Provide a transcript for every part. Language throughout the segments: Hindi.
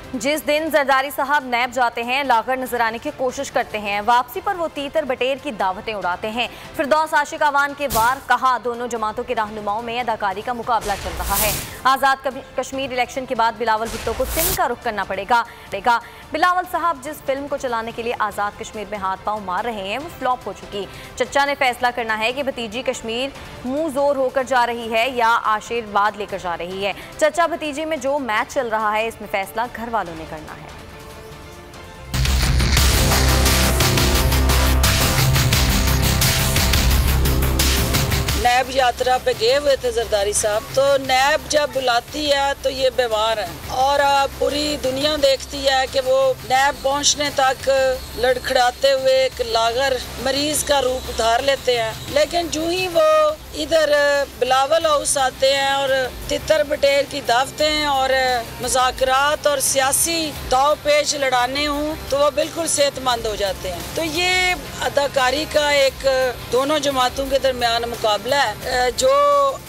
जिस दिन जरदारी साहब नैब जाते हैं, लागर नजर आने की कोशिश करते हैं। वापसी पर वो तीतर बटेर की दावतें उड़ाते हैं। फिरदौस आशिक अवान के वार कहा, दोनों जमातों के रहनुमाओं में अदाकारी का मुकाबला चल रहा है। आज़ाद कश्मीर इलेक्शन के बाद बिलावल भुट्टो को सिंध का रुख करना पड़ेगा। बिलावल साहब जिस फिल्म को चलाने के लिए आज़ाद कश्मीर में हाथ पांव मार रहे हैं, वो फ्लॉप हो चुकी। चच्चा ने फैसला करना है कि भतीजी कश्मीर मुंह जोर होकर जा रही है या आशीर्वाद लेकर जा रही है। चच्चा भतीजी में जो मैच चल रहा है, इसमें फैसला घर वालों ने करना है। नैब यात्रा पे गए हुए थे जरदारी साहब, तो नैब जब बुलाती है तो ये बीमार है और पूरी दुनिया देखती है कि वो नैब पहुंचने तक लड़खड़ाते हुए एक लागर मरीज का रूप धार लेते हैं। लेकिन जो ही वो इधर बिलावल हाउस आते हैं और तितर बटेर की दावतें और मुज़ाकरात और सियासी दाव पेच लड़ाने हों तो वो बिल्कुल सेहतमंद हो जाते हैं। तो ये अदाकारी का एक दोनों जमातों के दरमियान मुकाबला है। जो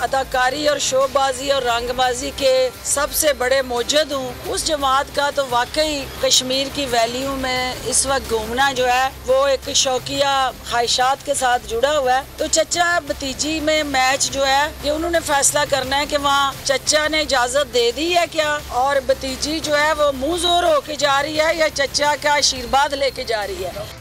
अदाकारी और शोबाजी और रंगबाजी के सबसे बड़े मौजूद हूँ, उस जमात का तो वाकई कश्मीर की वैल्यू में इस वक्त घूमना जो है वो एक शौकिया ख्वाहिशात के साथ जुड़ा हुआ है। तो चच्चा भतीजी में मैच जो है ये उन्होंने फैसला करना है कि वहाँ चच्चा ने इजाजत दे दी है क्या, और भतीजी जो है वो मुंह जोर होके जा रही है या चच्चा का आशीर्वाद लेके जा रही है।